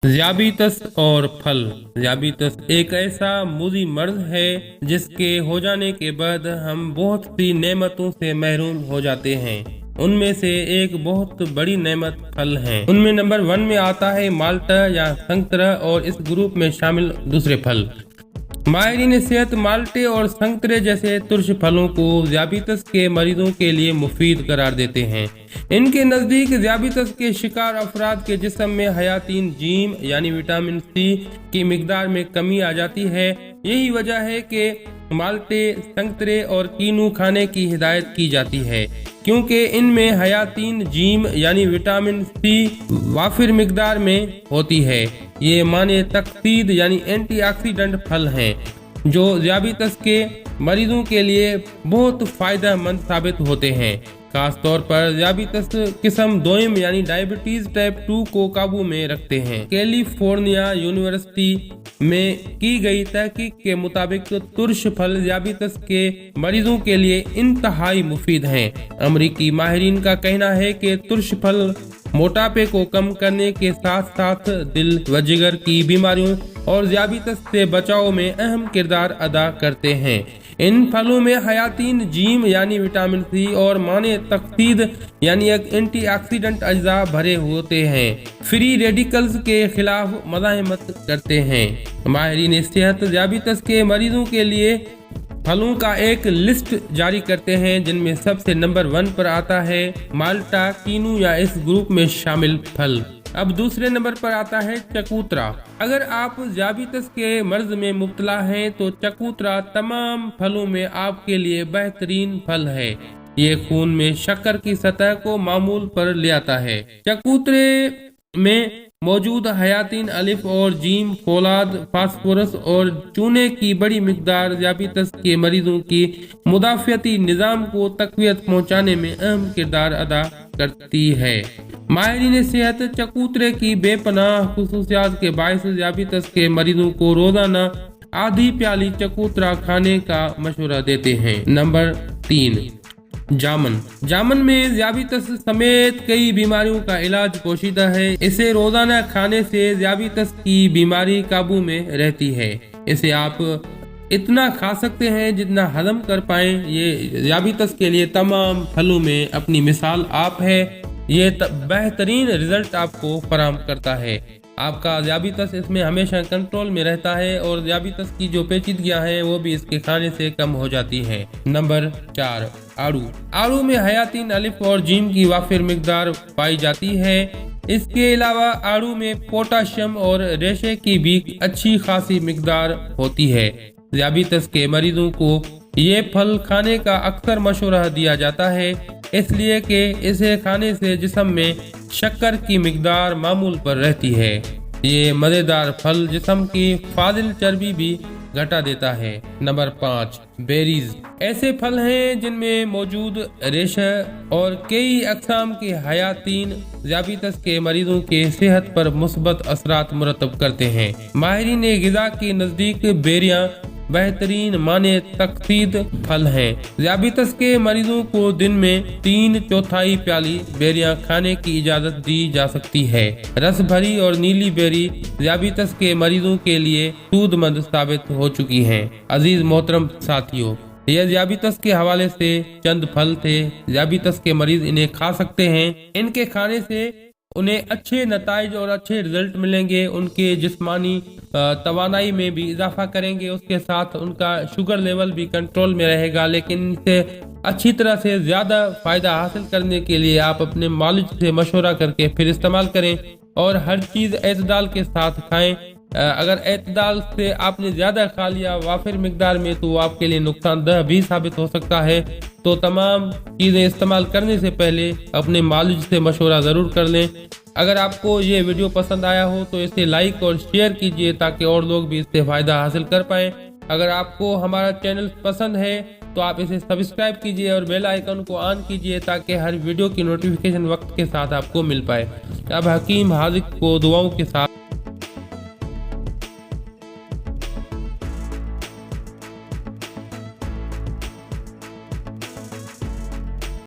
ज़ियाबितस और फल। ज़ियाबितस एक ऐसा मुज़ी मर्ज है जिसके हो जाने के बाद हम बहुत सी नेमतों से महरूम हो जाते हैं। उनमें से एक बहुत बड़ी नेमत फल है। उनमें नंबर 1 में आता है माल्टा या संतरा और इस ग्रुप में शामिल दूसरे फल। माहिरीन सेहत माल्टे और संतरे जैसे तुर्श फलों को ज़ियाबितस के मरीजों के लिए मुफीद करार देते हैं। इनके नज़दीक ज़ियाबितस के शिकार अफराद के जिस्म में हयातीन जीम यानी विटामिन सी की मिकदार में कमी आ जाती है। यही वजह है कि माल्टे, संतरे और कीनू खाने की हिदायत की जाती है, क्योंकि इनमें हयातीन जीम यानी विटामिन सी वाफिर मिकदार में होती है। ये माने तकसीद यानी एंटीऑक्सीडेंट फल हैं जो ज़ियाबितस के मरीजों के लिए बहुत फायदेमंद साबित होते हैं। खास तौर पर ज़ियाबितस किस्म 2 यानी डायबिटीज टाइप 2 को काबू में रखते हैं। कैलिफोर्निया यूनिवर्सिटी में की गई तहकीक के मुताबिक तुर्श फल ज़ियाबितस के मरीजों के लिए इंतहाई मुफीद हैं। अमरीकी माहिरीन का कहना है कि तुर्श फल मोटापे को कम करने के साथ साथ दिल व जिगर की बीमारियों और ज़ियाबितस से बचाव में अहम किरदार अदा करते हैं। इन फलों में हयातीन जीम यानी विटामिन सी और माने तकसीद यानी एक एंटीऑक्सीडेंट अज्जा भरे होते हैं, फ्री रेडिकल्स के खिलाफ मज़ाहमत करते हैं। माहिरीन सेहत ज़ियाबितस के मरीजों के लिए फलों का एक लिस्ट जारी करते हैं, जिनमें सबसे नंबर 1 पर आता है माल्टा, कीनू या इस ग्रुप में शामिल फल। अब दूसरे नंबर पर आता है चकूतरा। अगर आप ज़ियाबितस के मर्ज में मुब्तला हैं तो चकूतरा तमाम फलों में आपके लिए बेहतरीन फल है। ये खून में शक्कर की सतह को मामूल पर ले आता है। चकूतरे में मौजूद हयातीन अलिफ और जीम, फौलाद, फास्फोरस और चूने की बड़ी मिकदार ज़ियाबितस के मरीजों की मुदाफ़ियती निज़ाम को तक़वियत पहुँचाने में अहम किरदार अदा करती है। माहिरीन सेहत चकूतरे की बेपनाह खुसूसियात के बायस ज़ियाबितस के मरीजों को रोजाना आधी प्याली चकूतरा खाने का मशवरा देते हैं। नंबर 3 जामन में ज़ियाबितस समेत कई बीमारियों का इलाज पोशीदा है। इसे रोजाना खाने से ज़ियाबितस की बीमारी काबू में रहती है। इसे आप इतना खा सकते हैं जितना हजम कर पाएं। ये ज़ियाबितस के लिए तमाम फलों में अपनी मिसाल आप है। ये बेहतरीन रिजल्ट आपको फराहम करता है। आपका ज़ियाबितस इसमें हमेशा कंट्रोल में रहता है और ज़ियाबितस की जो पेचीदगियां हैं वो भी इसके खाने से कम हो जाती हैं। नंबर 4 आड़ू में हयातीन अलिफ और जीम की वाफिर मिकदार पाई जाती है। इसके अलावा आड़ू में पोटाशियम और रेशे की भी अच्छी खासी मिकदार होती है। ज़ियाबितस के मरीजों को ये फल खाने का अक्सर मशवरा दिया जाता है, इसलिए कि इसे खाने से जिस्म में शक्कर की मिकदार मामूल पर रहती है। ये मज़ेदार फल जिस्म की फाजिल चर्बी भी घटा देता है। नंबर 5 बेरीज ऐसे फल हैं जिनमें मौजूद रेशा और कई अक़साम के हयातीन ज़ियाबितस के मरीजों के सेहत पर मुस्बत असरात मुरतब करते हैं। माहिरीन ग़िज़ा के नज़दीक बेरियां बेहतरीन माने तकसीद फल हैं। ज़ियाबितस के मरीजों को दिन में 3/4 प्याली बेरियां खाने की इजाज़त दी जा सकती है। रस भरी और नीली बेरी ज़ियाबितस के मरीजों के लिए सूदमंद साबित हो चुकी हैं। अजीज मोहतरम साथियों, यह ज़ियाबितस के हवाले से चंद फल थे। ज़ियाबितस के मरीज इन्हें खा सकते हैं। इनके खाने से उन्हें अच्छे नताइज और अच्छे रिजल्ट मिलेंगे। उनके जिस्मानी तवानाई में भी इजाफा करेंगे, उसके साथ उनका शुगर लेवल भी कंट्रोल में रहेगा। लेकिन इनसे अच्छी तरह से ज़्यादा फ़ायदा हासिल करने के लिए आप अपने मालिक से मशवरा करके फिर इस्तेमाल करें और हर चीज़ एतदाल के साथ खाएं। अगर एतदाल से आपने ज़्यादा खा लिया वाफिर मिकदार में तो आपके लिए नुकसानदेह भी साबित हो सकता है। तो तमाम चीज़ें इस्तेमाल करने से पहले अपने मालिक से मशवरा ज़रूर कर लें। अगर आपको ये वीडियो पसंद आया हो तो इसे लाइक और शेयर कीजिए ताकि और लोग भी इससे फ़ायदा हासिल कर पाएँ। अगर आपको हमारा चैनल पसंद है तो आप इसे सब्सक्राइब कीजिए और बेल आइकन को ऑन कीजिए ताकि हर वीडियो की नोटिफिकेशन वक्त के साथ आपको मिल पाए। अब हकीम हाजिक को दुआओं के साथ